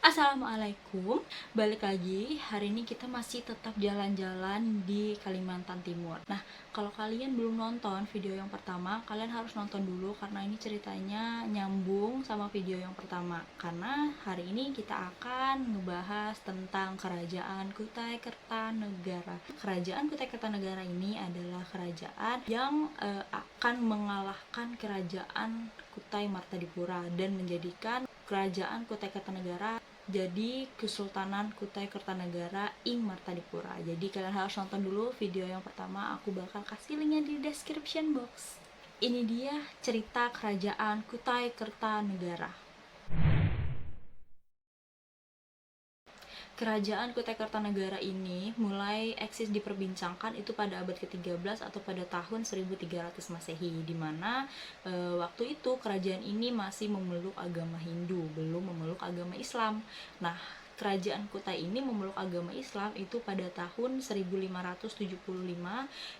Assalamualaikum, balik lagi. Hari ini kita masih tetap jalan-jalan di Kalimantan Timur. Nah, kalau kalian belum nonton video yang pertama, kalian harus nonton dulu karena ini ceritanya nyambung sama video yang pertama. Karena hari ini kita akan ngebahas tentang Kerajaan Kutai Kertanegara. Kerajaan Kutai Kertanegara ini adalah kerajaan yang akan mengalahkan Kerajaan Kutai Martadipura dan menjadikan Kerajaan Kutai Kertanegara jadi Kesultanan Kutai Kertanegara ing Martadipura. Jadi kalian harus nonton dulu video yang pertama, aku bakal kasih linknya di description box. Ini dia cerita Kerajaan Kutai Kertanegara. Kerajaan Kutai Kertanegara ini mulai eksis diperbincangkan itu pada abad ke-13 atau pada tahun 1300 Masehi, di mana waktu itu kerajaan ini masih memeluk agama Hindu, belum memeluk agama Islam. Nah, kerajaan Kutai ini memeluk agama Islam itu pada tahun 1575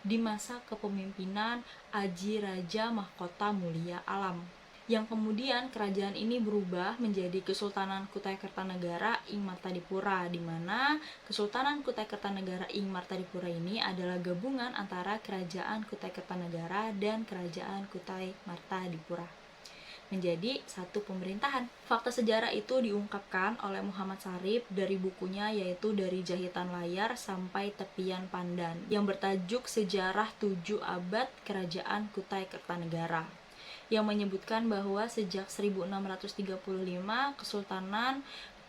di masa kepemimpinan Aji Raja Mahkota Mulia Alam, yang kemudian kerajaan ini berubah menjadi Kesultanan Kutai Kertanegara ing Martadipura, di mana Kesultanan Kutai Kertanegara ing Martadipura ini adalah gabungan antara Kerajaan Kutai Kertanegara dan Kerajaan Kutai Martadipura menjadi satu pemerintahan. Fakta sejarah itu diungkapkan oleh Muhammad Sarif dari bukunya, yaitu Dari Jahitan Layar Sampai Tepian Pandan, yang bertajuk Sejarah 7 Abad Kerajaan Kutai Kertanegara, yang menyebutkan bahwa sejak 1635 Kesultanan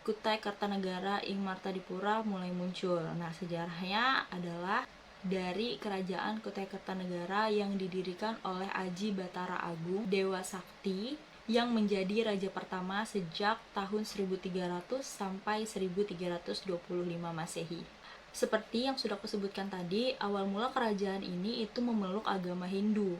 Kutai Kertanegara ing Martadipura mulai muncul. Nah, sejarahnya adalah dari Kerajaan Kutai Kertanegara yang didirikan oleh Aji Batara Agung Dewa Sakti, yang menjadi raja pertama sejak tahun 1300 sampai 1325 Masehi. Seperti yang sudah kusebutkan tadi, awal mula kerajaan ini itu memeluk agama Hindu.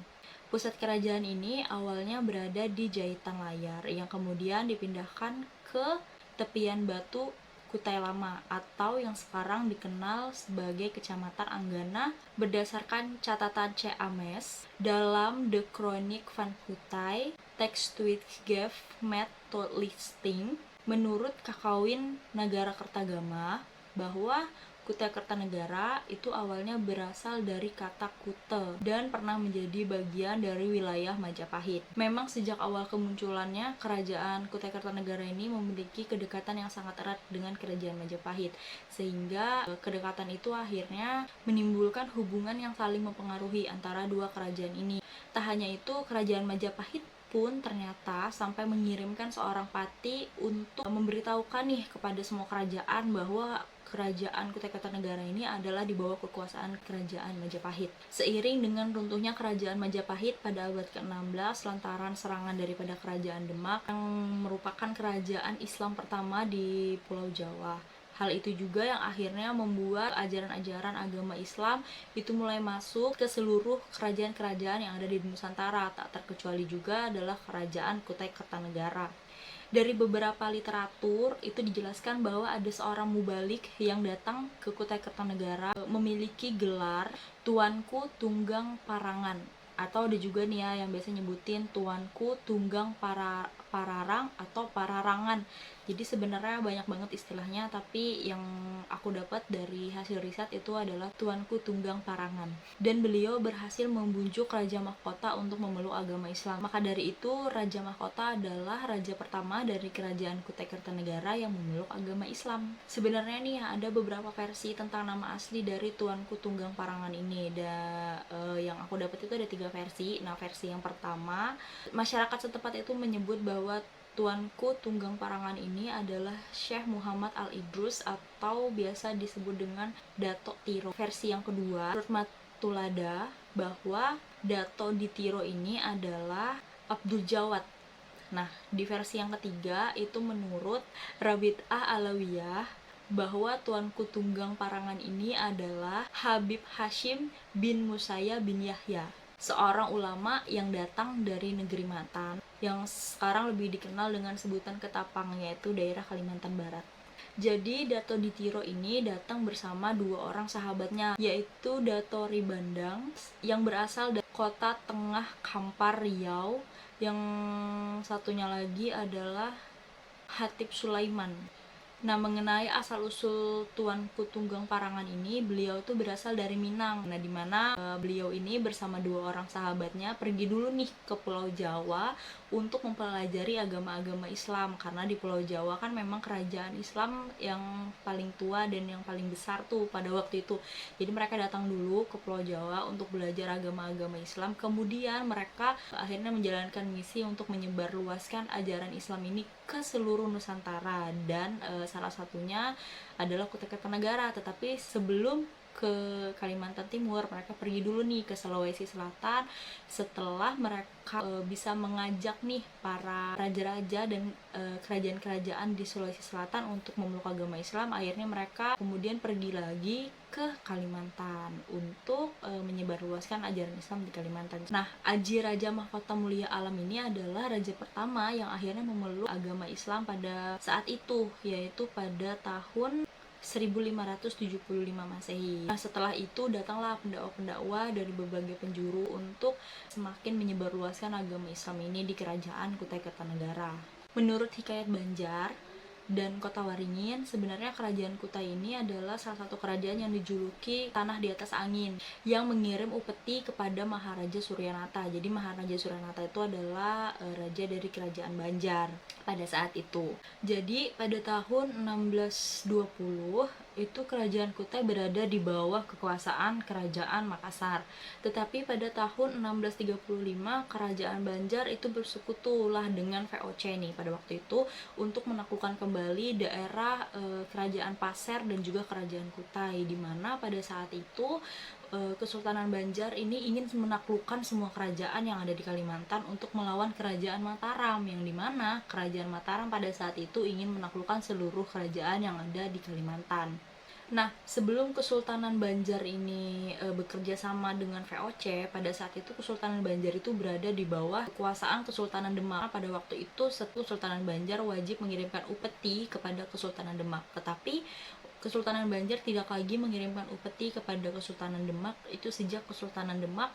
Pusat kerajaan ini awalnya berada di Jahitan Layar, yang kemudian dipindahkan ke Tepian Batu Kutai Lama atau yang sekarang dikenal sebagai Kecamatan Anggana berdasarkan catatan C. Ames dalam The Chronique van Kutai Text with Gave Met to Listing. Menurut Kakawin Nagara Kertagama bahwa Kutai Kertanegara itu awalnya berasal dari kata kute dan pernah menjadi bagian dari wilayah Majapahit. Memang sejak awal kemunculannya, kerajaan Kutai Kertanegara ini memiliki kedekatan yang sangat erat dengan kerajaan Majapahit, sehingga kedekatan itu akhirnya menimbulkan hubungan yang saling mempengaruhi antara dua kerajaan ini. Tak hanya itu, kerajaan Majapahit pun ternyata sampai mengirimkan seorang patih untuk memberitahukan nih kepada semua kerajaan bahwa kerajaan Kutai Kertanegara ini adalah di bawah kekuasaan kerajaan Majapahit. Seiring dengan runtuhnya kerajaan Majapahit pada abad ke-16 lantaran serangan daripada kerajaan Demak yang merupakan kerajaan Islam pertama di Pulau Jawa. Hal itu juga yang akhirnya membuat ajaran-ajaran agama Islam itu mulai masuk ke seluruh kerajaan-kerajaan yang ada di Nusantara, tak terkecuali juga adalah kerajaan Kutai Kertanegara. Dari beberapa literatur itu dijelaskan bahwa ada seorang mubalik yang datang ke Kutai Kertanegara memiliki gelar Tuanku Tunggang Parangan, atau ada juga nih ya yang biasa nyebutin Tuanku Tunggang Pararang atau Pararangan. Jadi sebenarnya banyak banget istilahnya, tapi yang aku dapat dari hasil riset itu adalah Tuanku Tunggang Parangan. Dan beliau berhasil membujuk Raja Mahkota untuk memeluk agama Islam. Maka dari itu Raja Mahkota adalah raja pertama dari kerajaan Kutai Kertanegara yang memeluk agama Islam. Sebenarnya nih ada beberapa versi tentang nama asli dari Tuanku Tunggang Parangan ini. Yang aku dapat itu ada 3 versi. Nah, versi yang pertama, masyarakat setempat itu menyebut bahwa Tuanku Tunggang Parangan ini adalah Syekh Muhammad Al-Idrus atau biasa disebut dengan Dato Tiro. Versi yang kedua, menurut Matulada, bahwa Dato di Tiro ini adalah Abdul Jawad. Nah, di versi yang ketiga itu menurut Rabitah Alawiyah bahwa Tuanku Tunggang Parangan ini adalah Habib Hashim bin Musaya bin Yahya, seorang ulama yang datang dari negeri Matan yang sekarang lebih dikenal dengan sebutan Ketapang, yaitu daerah Kalimantan Barat. Jadi Dato di Tiro ini datang bersama 2 orang sahabatnya, yaitu Dato Ribandang yang berasal dari kota Tengah Kampar Riau, yang satunya lagi adalah Hatip Sulaiman Nah, mengenai asal-usul Tuanku Tunggang Parangan ini, beliau tuh berasal dari Minang. Nah, dimana beliau ini bersama dua orang sahabatnya pergi dulu nih ke Pulau Jawa untuk mempelajari agama-agama Islam. Karena di Pulau Jawa kan memang kerajaan Islam yang paling tua dan yang paling besar tuh pada waktu itu. Jadi mereka datang dulu ke Pulau Jawa untuk belajar agama-agama Islam. Kemudian mereka akhirnya menjalankan misi untuk menyebarluaskan ajaran Islam ini ke seluruh Nusantara, dan salah satunya adalah Kutai Kartanegara. Tetapi sebelum ke Kalimantan Timur, mereka pergi dulu nih ke Sulawesi Selatan. Setelah mereka bisa mengajak nih para raja-raja dan kerajaan-kerajaan di Sulawesi Selatan untuk memeluk agama Islam, akhirnya mereka kemudian pergi lagi ke Kalimantan untuk menyebarluaskan ajaran Islam di Kalimantan. Nah, Aji Raja Mahkota Mulia Alam ini adalah raja pertama yang akhirnya memeluk agama Islam pada saat itu, yaitu pada tahun 1575 Masehi. Nah, setelah itu datanglah pendakwa-pendakwa dari berbagai penjuru untuk semakin menyebarluaskan agama Islam ini di kerajaan Kutai Kartanegara. Menurut Hikayat Banjar dan Kota Waringin, sebenarnya kerajaan Kutai ini adalah salah satu kerajaan yang dijuluki tanah di atas angin, yang mengirim upeti kepada Maharaja Suryanata. Jadi Maharaja Suryanata itu adalah raja dari kerajaan Banjar pada saat itu. Jadi pada tahun 1620 itu kerajaan Kutai berada di bawah kekuasaan kerajaan Makassar. Tetapi pada tahun 1635 kerajaan Banjar itu bersekutulah dengan VOC nih pada waktu itu untuk menaklukkan kembali daerah kerajaan Pasir dan juga kerajaan Kutai, di mana pada saat itu Kesultanan Banjar ini ingin menaklukkan semua kerajaan yang ada di Kalimantan untuk melawan kerajaan Mataram, yang dimana kerajaan Mataram pada saat itu ingin menaklukkan seluruh kerajaan yang ada di Kalimantan. Nah, sebelum Kesultanan Banjar ini bekerja sama dengan VOC, pada saat itu Kesultanan Banjar itu berada di bawah kekuasaan Kesultanan Demak. Pada waktu itu, Kesultanan Banjar wajib mengirimkan upeti kepada Kesultanan Demak. Tetapi Kesultanan Banjar tidak lagi mengirimkan upeti kepada Kesultanan Demak itu sejak Kesultanan Demak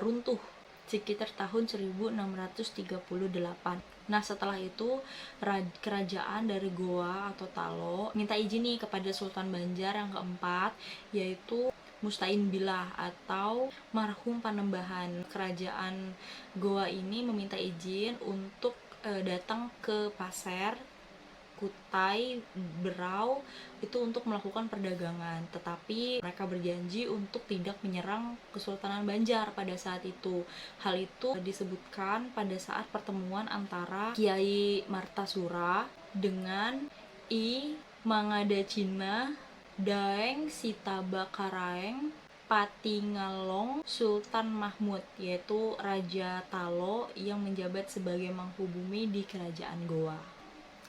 runtuh sekitar tahun 1638. Nah, setelah itu kerajaan dari Goa atau Talo minta izin nih kepada Sultan Banjar yang keempat, yaitu Mustain Billah atau marhum Panembahan. Kerajaan Goa ini meminta izin untuk datang ke Pasir, Kutai, Berau itu untuk melakukan perdagangan, tetapi mereka berjanji untuk tidak menyerang Kesultanan Banjar pada saat itu. Hal itu disebutkan pada saat pertemuan antara Kiai Martasura dengan I Mangadacina Daeng Sitaba Karaeng Patingalong Sultan Mahmud, yaitu Raja Talo yang menjabat sebagai mangku bumi di kerajaan Goa.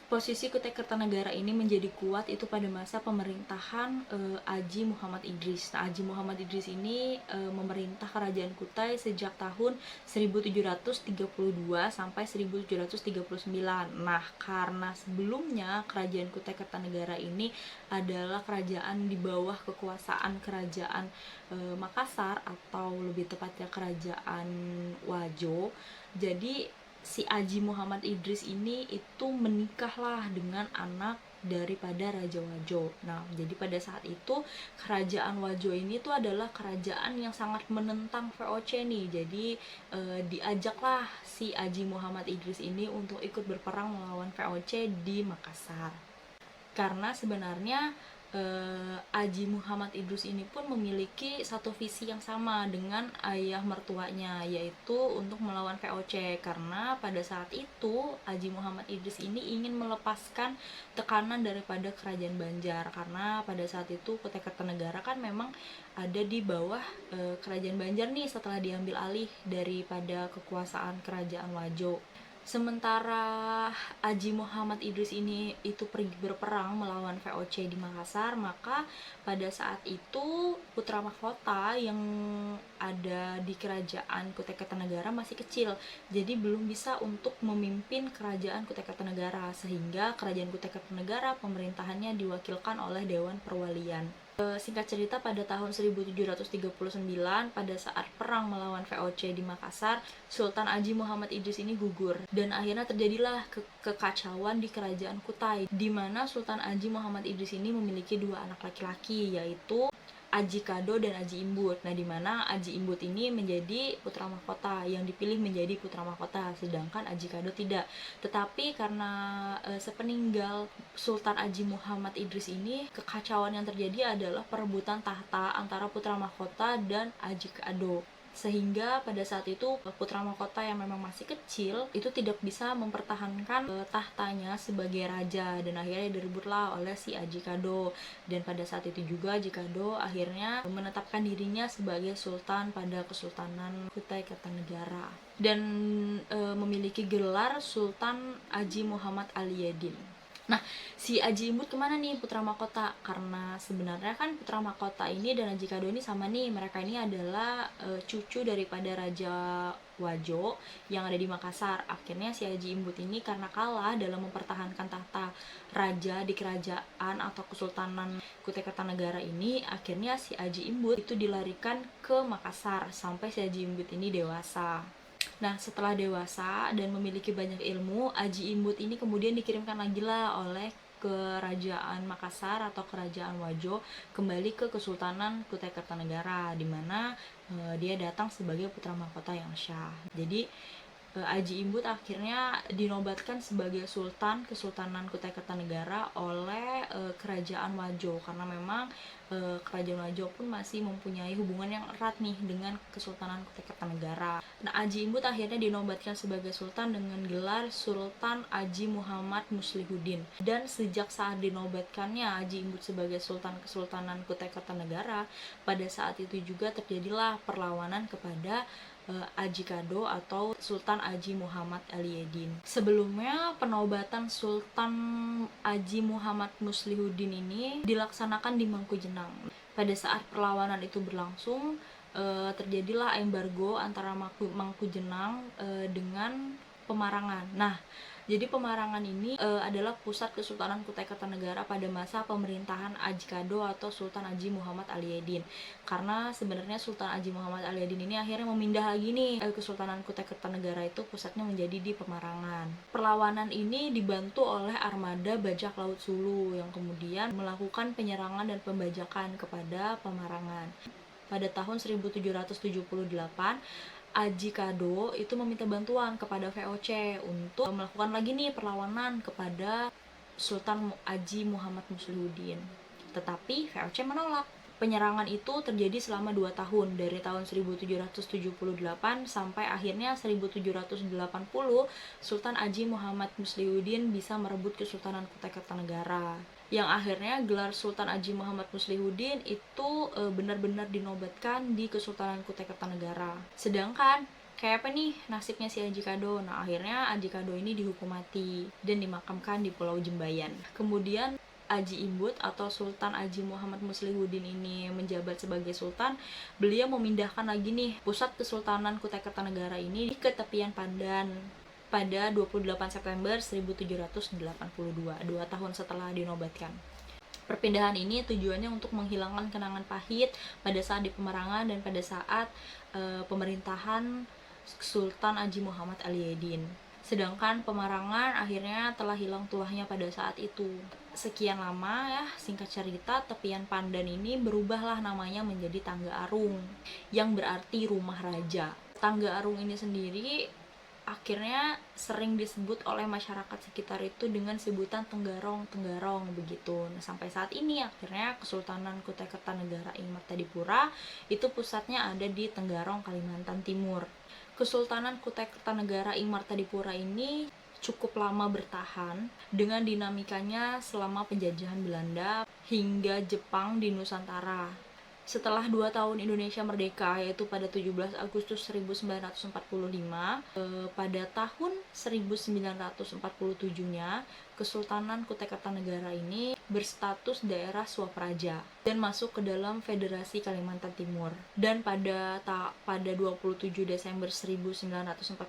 Posisi Kutai Kartanegara ini menjadi kuat itu pada masa pemerintahan Aji Muhammad Idris. Nah, Aji Muhammad Idris ini memerintah kerajaan Kutai sejak tahun 1732 sampai 1739. Nah, karena sebelumnya kerajaan Kutai Kartanegara ini adalah kerajaan di bawah kekuasaan kerajaan Makassar, atau lebih tepatnya kerajaan Wajo. Jadi si Aji Muhammad Idris ini itu menikahlah dengan anak daripada Raja Wajo. Nah, jadi pada saat itu kerajaan Wajo ini tuh adalah kerajaan yang sangat menentang VOC nih. Jadi diajaklah si Aji Muhammad Idris ini untuk ikut berperang melawan VOC di Makassar. Karena sebenarnya Aji Muhammad Idris ini pun memiliki satu visi yang sama dengan ayah mertuanya, yaitu untuk melawan VOC. Karena pada saat itu Aji Muhammad Idris ini ingin melepaskan tekanan daripada kerajaan Banjar, karena pada saat itu Kutai Kartanegara kan memang ada di bawah kerajaan Banjar nih setelah diambil alih daripada kekuasaan kerajaan Wajo. Sementara Aji Muhammad Idris ini itu pergi berperang melawan VOC di Makassar, maka pada saat itu putra mahkota yang ada di kerajaan Kutai Kartanegara masih kecil, jadi belum bisa untuk memimpin kerajaan Kutai Kartanegara, sehingga kerajaan Kutai Kartanegara pemerintahannya diwakilkan oleh Dewan Perwalian. Singkat cerita, pada tahun 1739 pada saat perang melawan VOC di Makassar, Sultan Haji Muhammad Idris ini gugur dan akhirnya terjadilah kekacauan di kerajaan Kutai, di mana Sultan Haji Muhammad Idris ini memiliki dua anak laki-laki, yaitu Aji Kado dan Aji Imbut. Nah, di mana Aji Imbut ini menjadi putra mahkota, yang dipilih menjadi putra mahkota, sedangkan Aji Kado tidak. Tetapi karena sepeninggal Sultan Haji Muhammad Idris ini, kekacauan yang terjadi adalah perebutan tahta antara putra mahkota dan Aji Kado, sehingga pada saat itu putra mahkota yang memang masih kecil itu tidak bisa mempertahankan tahtanya sebagai raja, dan akhirnya direbutlah oleh si Aji Kado. Dan pada saat itu juga Aji Kado akhirnya menetapkan dirinya sebagai sultan pada Kesultanan Kutai Kartanegara dan memiliki gelar Sultan Haji Muhammad Aliyadin. Nah, si Aji Imbut kemana nih, putra mahkota? Karena sebenarnya kan putra mahkota ini dan Aji Kado ini sama nih, mereka ini adalah cucu daripada Raja Wajo yang ada di Makassar. Akhirnya si Aji Imbut ini karena kalah dalam mempertahankan tahta raja di kerajaan atau Kesultanan Kutai Kartanegara ini, akhirnya si Aji Imbut itu dilarikan ke Makassar sampai si Aji Imbut ini dewasa. Nah, setelah dewasa dan memiliki banyak ilmu, Aji Imbut ini kemudian dikirimkan lagi lah oleh kerajaan Makassar atau kerajaan Wajo kembali ke Kesultanan Kutai Kartanegara, di mana dia datang sebagai putra mahkota yang syah. Jadi Aji Imbut akhirnya dinobatkan sebagai Sultan Kesultanan Kutai Kartanegara oleh kerajaan Wajo, karena memang kerajaan Wajo pun masih mempunyai hubungan yang erat nih dengan Kesultanan Kutai Kartanegara. Nah, Aji Imbut akhirnya dinobatkan sebagai Sultan dengan gelar Sultan Haji Muhammad Muslihuddin, dan sejak saat dinobatkannya Aji Imbut sebagai Sultan Kesultanan Kutai Kartanegara, pada saat itu juga terjadilah perlawanan kepada Aji Kado atau Sultan Haji Muhammad Aliyadin. Sebelumnya, penobatan Sultan Haji Muhammad Muslihuddin ini dilaksanakan di Mangkujenang. Pada saat perlawanan itu berlangsung, terjadilah embargo antara Mangkujenang dengan Pemarangan. Nah, jadi Pemarangan ini adalah pusat Kesultanan Kutai Kartanegara pada masa pemerintahan Aji Kado atau Sultan Haji Muhammad Aliyadin. Karena sebenarnya Sultan Haji Muhammad Aliyadin ini akhirnya memindah lagi nih Kesultanan Kutai Kartanegara itu pusatnya menjadi di Pemarangan. Perlawanan ini dibantu oleh armada bajak laut Sulu yang kemudian melakukan penyerangan dan pembajakan kepada Pemarangan. Pada tahun 1778, Aji Kado itu meminta bantuan kepada VOC untuk melakukan lagi nih perlawanan kepada Sultan Haji Muhammad Muslihuddin. Tetapi VOC menolak. Penyerangan itu terjadi selama 2 tahun, dari tahun 1778 sampai akhirnya 1780 Sultan Haji Muhammad Muslihuddin bisa merebut Kesultanan Kutai Kartanegara, yang akhirnya gelar Sultan Haji Muhammad Muslihuddin itu benar-benar dinobatkan di Kesultanan Kutai Kartanegara. Sedangkan kayak apa nih nasibnya si Aji Kado? Nah, akhirnya Aji Kado ini dihukum mati dan dimakamkan di Pulau Jembayan. Kemudian Aji Imbut atau Sultan Haji Muhammad Muslihuddin ini menjabat sebagai sultan, beliau memindahkan lagi nih pusat Kesultanan Kutai Kartanegara ini ke tepian Pandan pada 28 September 1782, 2 tahun setelah dinobatkan. Perpindahan ini tujuannya untuk menghilangkan kenangan pahit pada saat di Pemarangan dan pada saat pemerintahan Sultan Haji Muhammad Aliyadin. Sedangkan Pemarangan akhirnya telah hilang tuahnya pada saat itu. Sekian lama ya, singkat cerita, tepian Pandan ini berubahlah namanya menjadi Tangga Arung, yang berarti rumah raja. Tangga Arung ini sendiri akhirnya sering disebut oleh masyarakat sekitar itu dengan sebutan Tenggarong begitu. Nah, sampai saat ini akhirnya Kesultanan Kutai Kartanegara ing Martadipura itu pusatnya ada di Tenggarong, Kalimantan Timur. Kesultanan Kutai Kartanegara ing Martadipura ini cukup lama bertahan dengan dinamikanya selama penjajahan Belanda hingga Jepang di Nusantara. Setelah 2 tahun Indonesia merdeka, yaitu pada 17 Agustus 1945, pada tahun 1947-nya, Kesultanan Kutai Kartanegara ini berstatus daerah Swapraja dan masuk ke dalam Federasi Kalimantan Timur. Dan pada 27 Desember 1949,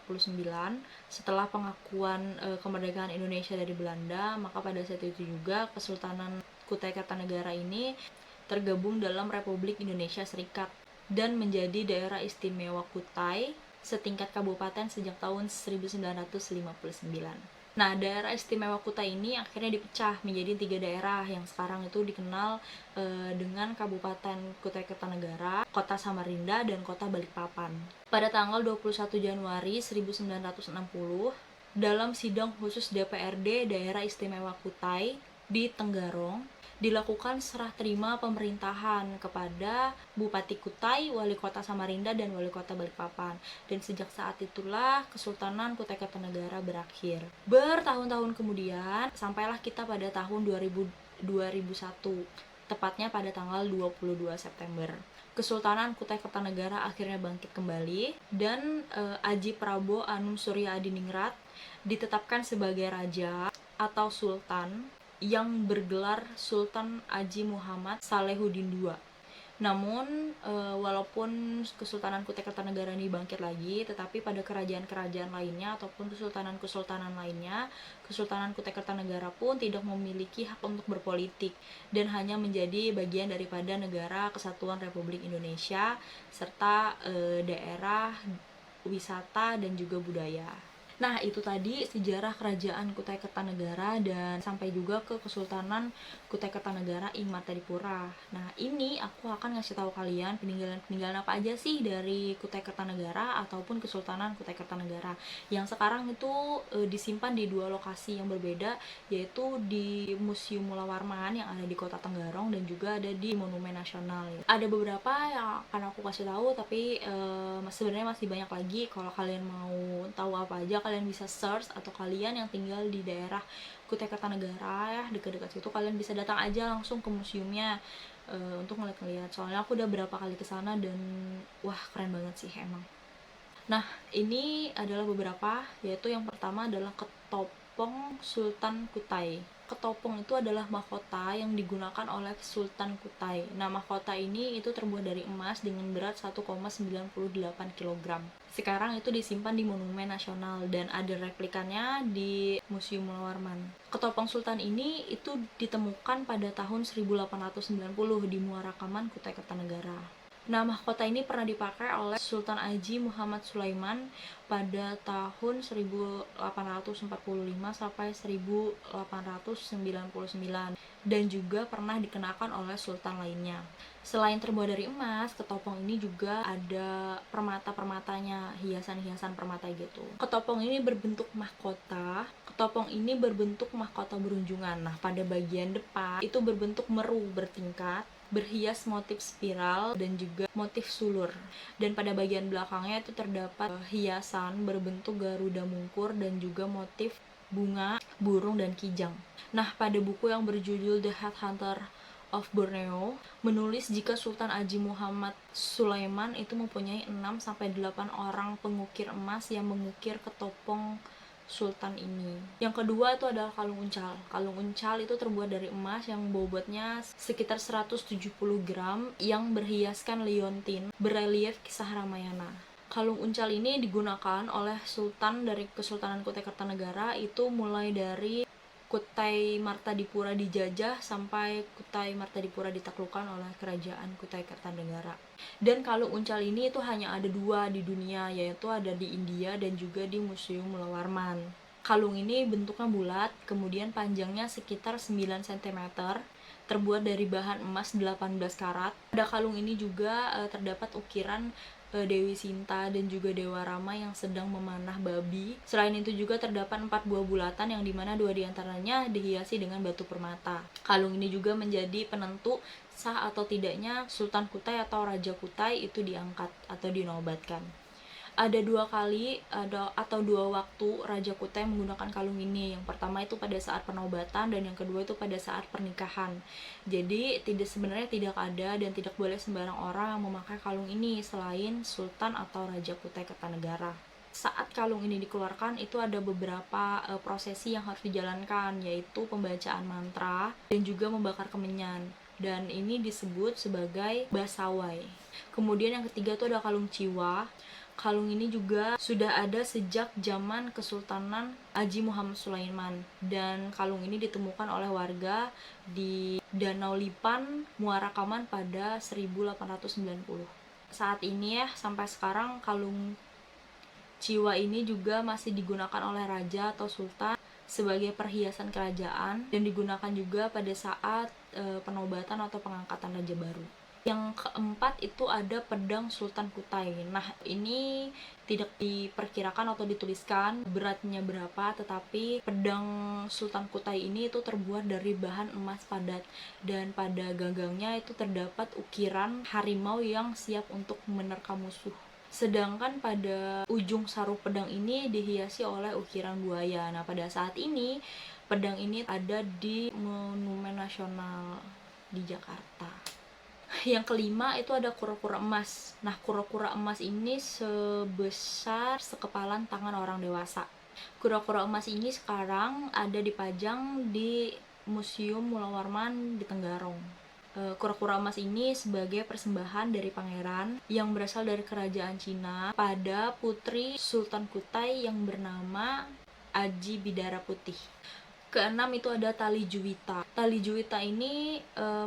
setelah pengakuan kemerdekaan Indonesia dari Belanda, maka pada saat itu juga Kesultanan Kutai Kartanegara ini tergabung dalam Republik Indonesia Serikat dan menjadi daerah istimewa Kutai setingkat kabupaten sejak tahun 1959. Nah, daerah istimewa Kutai ini akhirnya dipecah menjadi 3 daerah yang sekarang itu dikenal dengan Kabupaten Kutai Kartanegara, Kota Samarinda, dan Kota Balikpapan. Pada tanggal 21 Januari 1960, dalam sidang khusus DPRD Daerah Istimewa Kutai di Tenggarong, dilakukan serah terima pemerintahan kepada Bupati Kutai, Wali Kota Samarinda, dan Wali Kota Balikpapan. Dan sejak saat itulah Kesultanan Kutai Kartanegara berakhir. Bertahun-tahun kemudian, sampailah kita pada tahun 2001, tepatnya pada tanggal 22 September. Kesultanan Kutai Kartanegara akhirnya bangkit kembali dan Aji Prabowo Anum Surya Adiningrat ditetapkan sebagai raja atau sultan yang bergelar Sultan Aji Muhammad Salehuddin II. Namun walaupun Kesultanan Kutai Kartanegara ini bangkit lagi, tetapi pada kerajaan-kerajaan lainnya ataupun kesultanan-kesultanan lainnya, Kesultanan Kutai Kartanegara pun tidak memiliki hak untuk berpolitik dan hanya menjadi bagian daripada Negara Kesatuan Republik Indonesia serta daerah wisata dan juga budaya. Nah, itu tadi sejarah kerajaan Kutai Kartanegara dan sampai juga ke Kesultanan Kutai Kartanegara ing Martadipura. Nah, ini aku akan ngasih tahu kalian peninggalan-peninggalan apa aja sih dari Kutai Kartanegara ataupun Kesultanan Kutai Kartanegara yang sekarang itu disimpan di 2 lokasi yang berbeda, yaitu di Museum Mula Warman yang ada di Kota Tenggarong dan juga ada di Monumen Nasional. Ada beberapa yang akan aku kasih tahu, tapi sebenarnya masih banyak lagi. Kalau kalian mau tahu apa aja, kalian bisa search, atau kalian yang tinggal di daerah Kutai Kartanegara ya dekat-dekat situ, kalian bisa datang aja langsung ke museumnya untuk ngeliat-ngeliat. Soalnya aku udah berapa kali kesana dan wah, keren banget sih emang. Nah, ini adalah beberapa, yaitu yang pertama adalah Ketopong Sultan Kutai. Ketopong itu adalah mahkota yang digunakan oleh Sultan Kutai. Nah, mahkota ini itu terbuat dari emas dengan berat 1,98 kg. Sekarang itu disimpan di Monumen Nasional dan ada replikannya di Museum Mula Warman. Ketopong Sultan ini itu ditemukan pada tahun 1890 di Muara Kaman, Kutai Kartanegara. Nah, mahkota ini pernah dipakai oleh Sultan Aji Muhammad Sulaiman pada tahun 1845 sampai 1899 dan juga pernah dikenakan oleh sultan lainnya. Selain terbuat dari emas, ketopong ini juga ada permata-permatanya, hiasan-hiasan permata gitu. Ketopong ini berbentuk mahkota. Ketopong ini berbentuk mahkota berunjungan. Nah, pada bagian depan itu berbentuk meru bertingkat, berhias motif spiral dan juga motif sulur. Dan pada bagian belakangnya itu terdapat hiasan berbentuk garuda mungkur dan juga motif bunga, burung, dan kijang. Nah, pada buku yang berjudul The Headhunter of Borneo menulis jika Sultan Aji Muhammad Sulaiman itu mempunyai 6-8 orang pengukir emas yang mengukir ketopong sultan ini. Yang kedua itu adalah kalung uncal. Kalung uncal itu terbuat dari emas yang bobotnya sekitar 170 gram yang berhiaskan liontin berelief kisah Ramayana. Kalung uncal ini digunakan oleh sultan dari Kesultanan Kutai Kartanegara itu mulai dari Kutai Martadipura dijajah sampai Kutai Martadipura ditaklukkan oleh Kerajaan Kutai Kartanegara. Dan kalung uncal ini itu hanya ada 2 di dunia, yaitu ada di India dan juga di Museum Mula Warman. Kalung ini bentuknya bulat, kemudian panjangnya sekitar 9 cm, terbuat dari bahan emas 18 karat. Pada kalung ini juga terdapat ukiran Dewi Sinta dan juga Dewa Rama yang sedang memanah babi. Selain itu juga terdapat 4 buah bulatan yang dimana 2 diantaranya dihiasi dengan batu permata. Kalung ini juga menjadi penentu sah atau tidaknya Sultan Kutai atau Raja Kutai itu diangkat atau dinobatkan. Ada 2 kali atau 2 waktu Raja Kutai menggunakan kalung ini. Yang pertama itu pada saat penobatan dan yang kedua itu pada saat pernikahan. Jadi sebenarnya tidak ada dan tidak boleh sembarang orang yang memakai kalung ini selain Sultan atau Raja Kutai Kartanegara. Saat kalung ini dikeluarkan itu ada beberapa prosesi yang harus dijalankan, yaitu pembacaan mantra dan juga membakar kemenyan. Dan ini disebut sebagai basawai. Kemudian yang ketiga itu ada kalung ciwa. Kalung ini juga sudah ada sejak zaman Kesultanan Haji Muhammad Sulaiman, dan kalung ini ditemukan oleh warga di Danau Lipan, Muara Kaman pada 1890. Saat ini ya, sampai sekarang kalung Ciwa ini juga masih digunakan oleh raja atau sultan sebagai perhiasan kerajaan, dan digunakan juga pada saat penobatan atau pengangkatan raja baru. Yang keempat itu ada pedang Sultan Kutai. Nah, ini tidak diperkirakan atau dituliskan beratnya berapa, tetapi pedang Sultan Kutai ini itu terbuat dari bahan emas padat, dan pada gagangnya itu terdapat ukiran harimau yang siap untuk menerkam musuh. Sedangkan pada ujung sarung pedang ini dihiasi oleh ukiran buaya. Nah, pada saat ini pedang ini ada di Monumen Nasional di Jakarta. Yang kelima itu ada kura-kura emas. Nah, kura-kura emas ini sebesar sekepalan tangan orang dewasa. Kura-kura emas ini sekarang ada dipajang di Museum Mula Warman di Tenggarong. Kura-kura emas ini sebagai persembahan dari pangeran yang berasal dari kerajaan Cina pada putri Sultan Kutai yang bernama Aji Bidara Putih. Keenam itu ada tali juwita. Tali juwita ini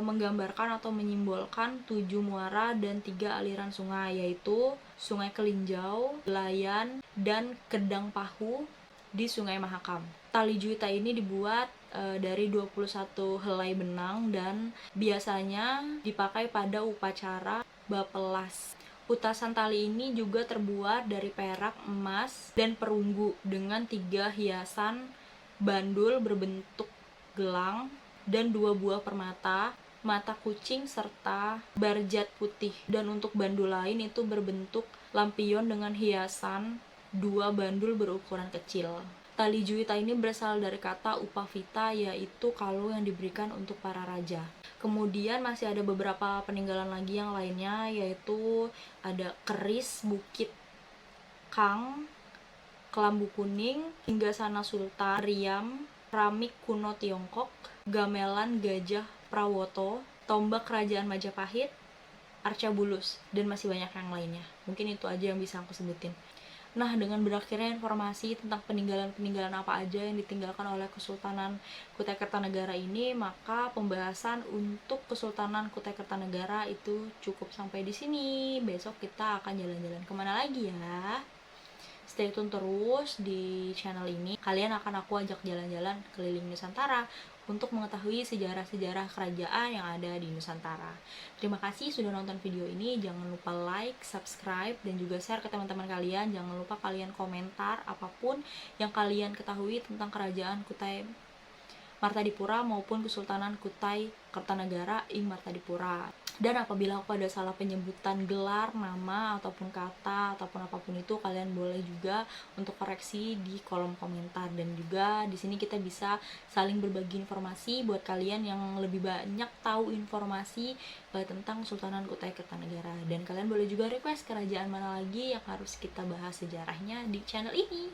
menggambarkan atau menyimbolkan 7 muara dan 3 aliran sungai, yaitu Sungai Kelinjau, Belayan, dan Kedang Pahu di Sungai Mahakam. Tali juwita ini dibuat dari 21 helai benang dan biasanya dipakai pada upacara bapelas. Putasan tali ini juga terbuat dari perak, emas, dan perunggu dengan 3 hiasan bandul berbentuk gelang dan 2 buah permata, mata kucing, serta barjat putih. Dan untuk bandul lain itu berbentuk lampion dengan hiasan 2 bandul berukuran kecil. Tali juwita ini berasal dari kata upavita, yaitu kalung yang diberikan untuk para raja. Kemudian masih ada beberapa peninggalan lagi yang lainnya, yaitu ada keris Bukit Kang, Kelambu Kuning, hingga Sana Sultan, Riam, keramik kuno Tiongkok, gamelan Gajah Prawoto, tombak kerajaan Majapahit, Arcabulus, dan masih banyak yang lainnya. Mungkin itu aja yang bisa aku sebutin. Nah, dengan berakhirnya informasi tentang peninggalan-peninggalan apa aja yang ditinggalkan oleh Kesultanan Kutai Kertanegara ini, maka pembahasan untuk Kesultanan Kutai Kertanegara itu cukup sampai di sini. Besok kita akan jalan-jalan kemana lagi ya? Stay tune terus di channel ini. Kalian akan aku ajak jalan-jalan keliling Nusantara untuk mengetahui sejarah-sejarah kerajaan yang ada di Nusantara. Terima kasih sudah nonton video ini. Jangan lupa like, subscribe, dan juga share ke teman-teman kalian. Jangan lupa kalian komentar apapun yang kalian ketahui tentang kerajaan Kutai Martadipura maupun Kesultanan Kutai Kertanegara ing Martadipura. Dan apabila aku ada salah penyebutan gelar, nama, ataupun kata, ataupun apapun itu, kalian boleh juga untuk koreksi di kolom komentar. Dan juga di sini kita bisa saling berbagi informasi buat kalian yang lebih banyak tahu informasi tentang Kesultanan Kutai Kertanegara. Dan kalian boleh juga request kerajaan mana lagi yang harus kita bahas sejarahnya di channel ini.